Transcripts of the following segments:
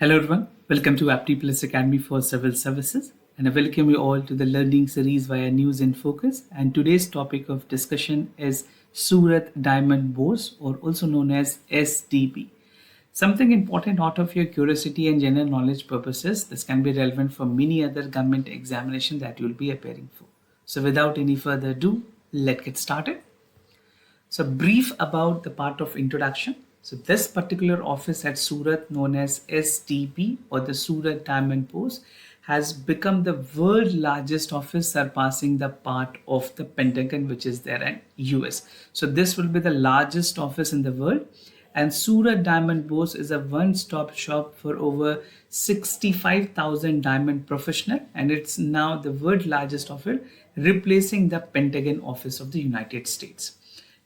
Hello everyone, welcome to Apti Plus Academy for Civil Services, and I welcome you all to the learning series via News in Focus. And today's topic of discussion is Surat Diamond Bourse, or also known as SDB. Something important out of your curiosity and general knowledge purposes. This can be relevant for many other government examinations that you will be appearing for. So without any further ado, let's get started. So brief about the part of introduction. So this particular office at Surat, known as SDB or the Surat Diamond Bourse, has become the world largest office, surpassing the part of the Pentagon which is there in US. So this will be the largest office in the world, and Surat Diamond Bourse is a one-stop shop for over 65,000 diamond professionals, and it's now the world largest office, replacing the Pentagon office of the United States.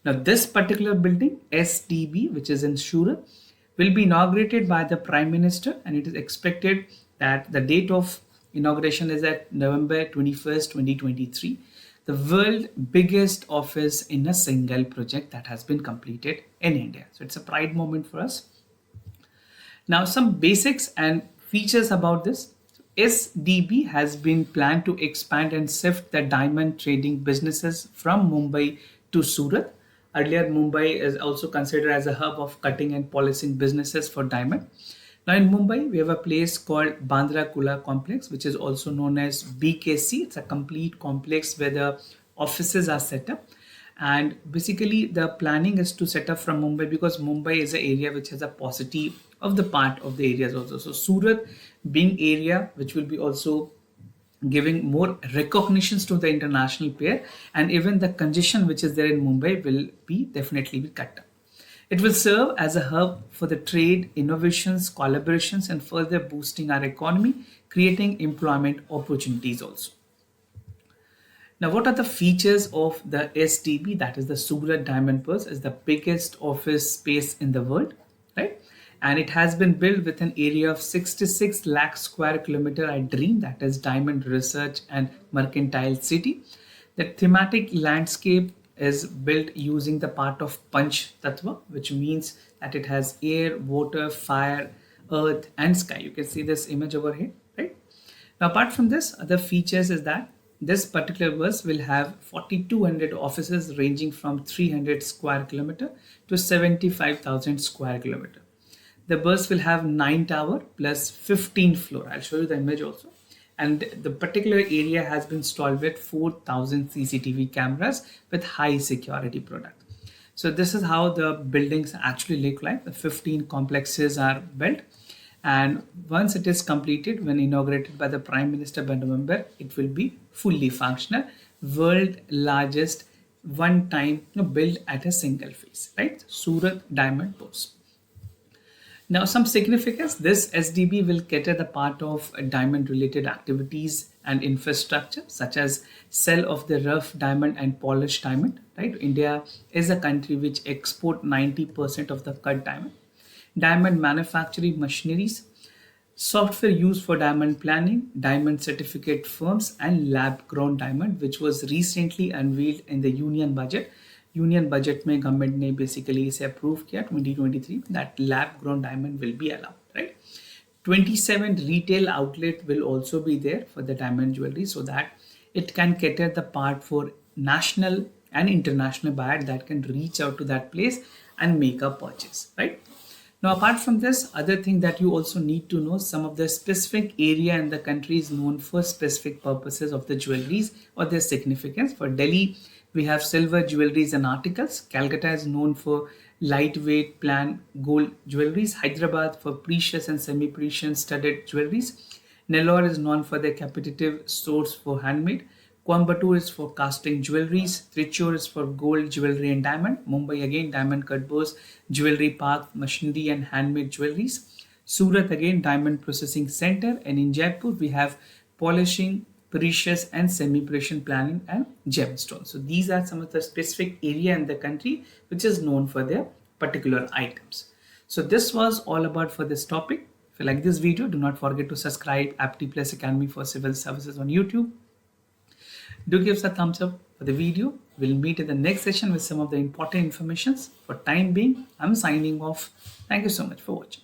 Now, this particular building, SDB, which is in Surat, will be inaugurated by the Prime Minister, and it is expected that the date of inauguration is at November 21st, 2023. The world's biggest office in a single project that has been completed in India. So it's a pride moment for us. Now, some basics and features about this. SDB has been planned to expand and shift the diamond trading businesses from Mumbai to Surat. Earlier, Mumbai is also considered as a hub of cutting and polishing businesses for diamond. Now in Mumbai, we have a place called Bandra Kula Complex, which is also known as BKC. It's a complete complex where the offices are set up. And basically, the planning is to set up from Mumbai because Mumbai is an area which has a paucity of the part of the areas also. So Surat being area which will be also giving more recognitions to the international pair, and even the congestion which is there in Mumbai will be definitely be cut down. It will serve as a hub for the trade, innovations, collaborations, and further boosting our economy, creating employment opportunities also. Now, what are the features of the SDB? That is the Surat Diamond Bourse is the biggest office space in the world, right? And it has been built with an area of 66 lakh square kilometer. I dream that is Diamond Research and Mercantile City. The thematic landscape is built using the part of Panch Tattva, which means that it has air, water, fire, earth, and sky. You can see this image over here, right? Now, apart from this, other features is that this particular bus will have 4,200 offices ranging from 300 square kilometer to 75,000 square kilometer. The bus will have 9 towers plus 15 floor. I'll show you the image also. And the particular area has been installed with 4,000 CCTV cameras with high security product. So this is how the buildings actually look like. The 15 complexes are built. And once it is completed, when inaugurated by the Prime Minister by November, it will be fully functional. World largest one time built at a single phase, right? Surat Diamond Bourse. Now, some significance, this SDB will cater the part of diamond related activities and infrastructure such as sale of the rough diamond and polished diamond, right? India is a country which export 90% of the cut diamond. Diamond manufacturing machineries, software used for diamond planning, diamond certificate firms, and lab grown diamond, which was recently unveiled in the union budget. Union budget में government ने basically इसे approve किया 2023 that lab grown diamond will be allowed, right? 27 retail outlet will also be there for the diamond jewelry so that it can cater the part for national and international buyer that can reach out to that place and make a purchase, right? Now, apart from this, other thing that you also need to know, some of the specific area in the country is known for specific purposes of the jewelries or their significance. For Delhi, we have silver jewelries and articles. Calcutta is known for lightweight plain gold jewelries. Hyderabad for precious and semi-precious studded jewelries. Nellore is known for their competitive stores for handmade. Coimbatore is for casting jewelries. Trichur is for gold jewelry and diamond. Mumbai again diamond cut bourse, jewelry park, machinery and handmade jewelries. Surat again diamond processing center, and in Jaipur we have polishing, precious and semi-precious planning and gemstones. So these are some of the specific area in the country which is known for their particular items. So this was all about for this topic. If you like this video, do not forget to subscribe Apti Plus Academy for Civil Services on YouTube. Do give us a thumbs up for the video. We'll meet in the next session with some of the important informations. For time being, I'm signing off. Thank you so much for watching.